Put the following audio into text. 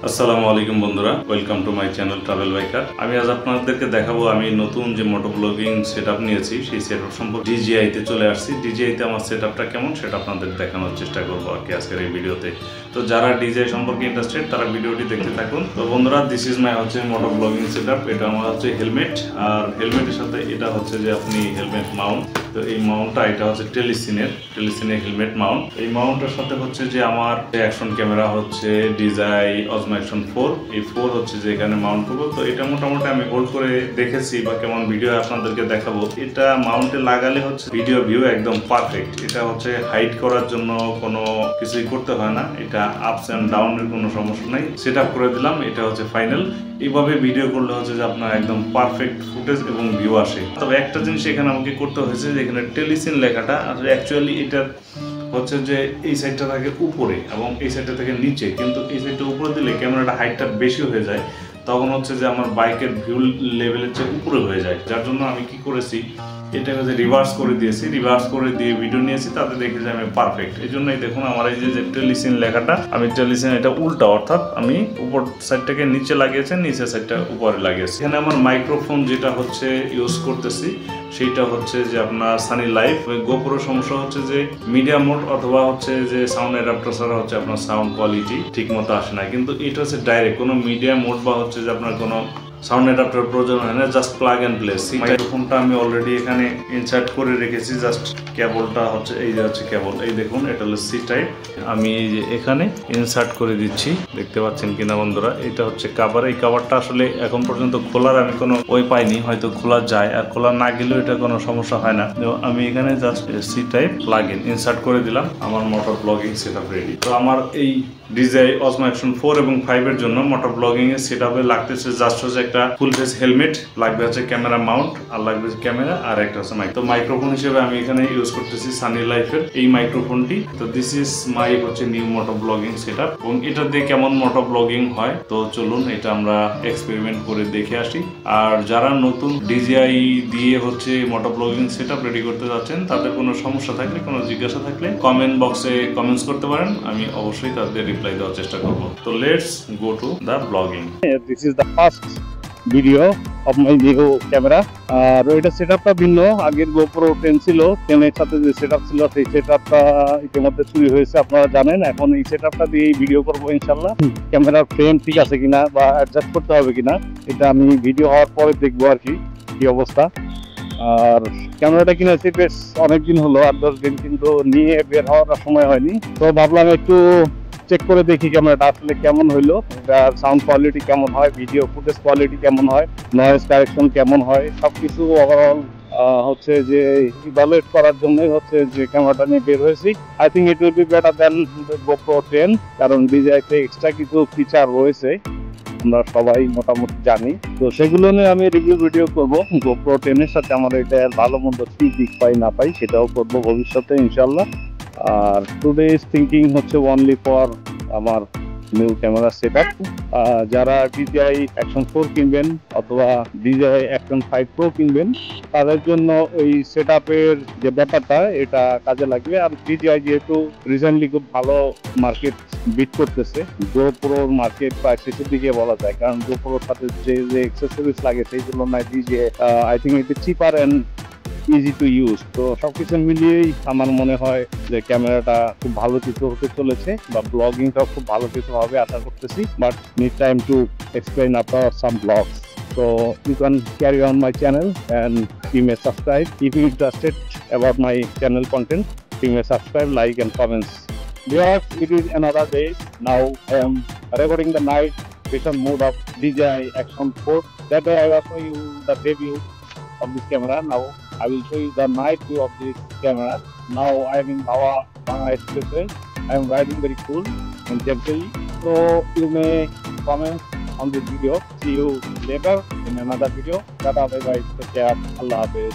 আসসালামু আলাইকুম বন্ধুরা, welcome to my channel travel biker. আমি আজ আপনাদেরকে দেখাবো আমি নতুন যে মোটো ব্লগিং সেটআপ নিয়েছি, সেই সেটআপ সম্পর্কে DJI তে চলে আসছি। DJI তে আমার সেটআপটা কেমন সেটা আপনাদের দেখানোর চেষ্টা করবো আর কি আজকের এই ভিডিওতে। তো যারা DJI সম্পর্কে ইন্টারেস্টেড তারা ভিডিওটি দেখতে থাকুন। তো বন্ধুরা, দিস ইজ মাই হচ্ছে মোটো ব্লগিং সেটআপ। এটা আমার হচ্ছে হেলমেট, আর হেলমেটের সাথে এটা হচ্ছে যে আপনি হেলমেট মাউন্ট। তো এই মাউন্টটা এটা হচ্ছে টেলিসিনের হেলমেট মাউন্ট। এই মাউন্টের সাথে হচ্ছে যে আমার অ্যাকশন ক্যামেরা হচ্ছে DJI Osmo Action 4। এই 4 হচ্ছে যে এখানে মাউন্ট করবো। তো এটা মোটামুটি আমি হোল্ড করে দেখেছি বা কেমন ভিডিও আপনাদেরকে দেখাবো। এটা মাউন্টে লাগালে হচ্ছে ভিডিও ভিউ একদম পারফেক্ট। এটা হচ্ছে হাইড করার জন্য কোনো কিছুই করতে হয় না। এটা আপস অ্যান্ড ডাউনের কোনো সমস্যা নাই। সেট আপ করে দিলাম, এটা হচ্ছে ফাইনাল। এইভাবে ভিডিও করলে হচ্ছে যে আপনার একদম পারফেক্ট ফুটেজ এবং ভিউ আসে। তবে একটা জিনিস এখানে আমাকে করতে হয়েছে যে এখানে টেলিসিন লেখাটা আসলে অ্যাকচুয়ালি এটা হচ্ছে যে এই সাইডটা থাকে উপরে এবং এই সাইডটা থেকে নিচে, কিন্তু এই সাইডটা উপরে দিলে ক্যামেরাটা হাইটটা বেশি হয়ে যায়, তখন হচ্ছে যে আমার বাইকের ভিউ লেভেলের চেয়ে উপরে হয়ে যায়। যার জন্য আমি কি করেছি, এটাকে যে রিভার্স করে দিয়েছি, রিভার্স করে দিয়ে ভিডিও নিয়েছি, তাতে দেখে যে আমি পারফেক্ট। এই জন্যই দেখুন আমার এই যে টেলিসিন লেখাটা, আমি টেলিসিন এটা উল্টা, অর্থাৎ আমি উপর সাইডটাকে নিচে লাগিয়েছি, নিচের সাইডটা উপরে লাগিয়েছি। এখানে আমার মাইক্রোফোন যেটা হচ্ছে ইউজ করতেছি সেইটা হচ্ছে যে আপনার সানি লাইফ। গোপ্রোর সমস্যা হচ্ছে যে মিডিয়া মোড অথবা হচ্ছে যে সাউন্ড অ্যাডাপ্টার ছাড়া হচ্ছে আপনার সাউন্ড কোয়ালিটি ঠিক মতো আসে না। কিন্তু এটা হচ্ছে ডাইরেক্ট কোনো মিডিয়া মোড বা হচ্ছে যে আপনার কোনো সাউন্ড অ্যাডাপ্টার প্রয়োজন হয় না, জাস্ট প্লাগ অ্যান্ড প্লে। মাইক্রোফোনটা আমি অলরেডি এখানে ইনসার্ট করে রেখেছি, জাস্ট কেবলটা হচ্ছে এই যে হচ্ছে কেবল, এই দেখুন এটা হলো সি টাইপ। আমি এই যে এখানে ইনসার্ট করে দিচ্ছি, দেখতে পাচ্ছেন কিনা বন্ধুরা। এটা হচ্ছে কভার। এই কভারটা আসলে এখন পর্যন্ত খোলার আমি কোনো ওই পাইনি, হয়তো খোলা যায়, আর খোলা না গেলেও এটা কোনো সমস্যা হয় না। আমি এখানে just see type plug in insert করে দিলাম, আমার মোটর ব্লগিং সেটআপ রেডি। তো আমার এই DJI Osmo Action 4 এবং 5 এর জন্য মোটর ব্লগিং এর সেটআপে লাগতেছে জাস্ট হচ্ছে একটা ফুল ফেস হেলমেট, লাগবে হচ্ছে ক্যামেরা মাউন্ট, আর লাগবে ক্যামেরা, আর একটা হচ্ছে মাইক। তো মাইক্রোফোন হিসেবে আমি এখানে ইউজ করতেছি সানি লাইফের এই মাইক্রোফোনটি। তো দিস ইজ মাই হচ্ছে নিউ মোটর ব্লগিং সেটআপ, এবং এটা দিয়ে কেমন মোটর ব্লগিং হয় তো চলুন এটা আমরা এক্সপেরিমেন্ট করে দেখে আসি। আর যারা নতুন DJI দিয়ে হচ্ছে মোটর ব্লগিং সেটআপ রেডি করতে যাচ্ছেন, তাদের কোনো সমস্যা থাকলে, কোনো জিজ্ঞাসা থাকলে কমেন্ট বক্সে কমেন্টস করতে পারেন, আমি অবশ্যই তাদের রিপ্লাই দেওয়ার চেষ্টা করব। তো let's go to the blogging. This is the first video of my new camera. আর এটা সেটআপটা ভিন্ন। আগের GoPro 10 ছিল, 10 এর সাথে যে সেটআপ ছিল সেই সেটআপটা ইতিমধ্যে চুরি হয়েছে, আপনারা জানেন। এখন এই সেটআপটা দিয়ে ভিডিও করব ইনশাআল্লাহ। ক্যামেরার ফ্রেম ঠিক আছে কিনা বা অ্যাডজাস্ট করতে হবে কিনা এটা আমি ভিডিও হওয়ার পরে দেখবো আর কি অবস্থা। আর ক্যামেরাটা কিনেছি বেশ অনেকদিন হলো, 8-10 দিন, কিন্তু নিয়ে বের হওয়ার সময় হয়নি। তো ভাবলাম একটু চেক করে দেখি ক্যামেরাটা আসলে কেমন হইলো, এটার সাউন্ড কোয়ালিটি কেমন হয়, ভিডিও ফুটেজ কোয়ালিটি কেমন হয়, নয়েজ কারেকশন কেমন হয়, সবকিছু ওভারঅল হচ্ছে যে ইভালুয়েট করার জন্যই হচ্ছে যে ক্যামেরাটা নিয়ে বের হয়েছি। I think it will be better than GoPro 10, কারণ DJI তে এক্সট্রা কিছু ফিচার রয়েছে আমরা সবাই মোটামুটি জানি। তো সেগুলো নিয়ে আমি রিভিউ ভিডিও করব। GoPro 10 এর সাথে আমার এটা ভালো মন্দ কি দিক পাই না পাই সেটাও করব ভবিষ্যতে ইনশাআল্লাহ। আর টুডে ইজ থিঙ্কিং হচ্ছে অনলি ফর আমার নিউ ক্যামেরা সেটআপ। যারা DJI Action 4 কিনবেন অথবা DJI Action 5 Pro কিনবেন, তাদের জন্য ওই সেটআপের যে ব্যাপারটা এটা কাজে লাগবে। আর DJI যেহেতু রিসেন্টলি খুব ভালো মার্কেট বিট করতেছে, GoPro মার্কেট প্রায় শেষের দিকে বলা যায়, কারণ GoProর সাথে যে অ্যাক্সেসরিজ লাগে সেই তুলনায় DJI I think it is cheaper and easy to use. তো সবকিছু মিলিয়েই আমার মনে হয় যে ক্যামেরাটা খুব ভালো কিছু হতে চলেছে, বা ব্লগিংটাও খুব ভালো কিছু হবে আশা করতেছি। But need time to explain after some blogs. So you can carry on my channel and you may subscribe if you interested about my channel content. You may subscribe, like and comments. Viewers, it is another day. Now I am recording the night vision mode of DJI Action 4. That way I will show you the debut of this camera. Now I will show you the night view of this camera. Now I am in Bhawa Expressway. I am riding very cool and gently. So you may comment on this video. See you later in another video. Tata, bye bye. Take care. Allah Hafiz.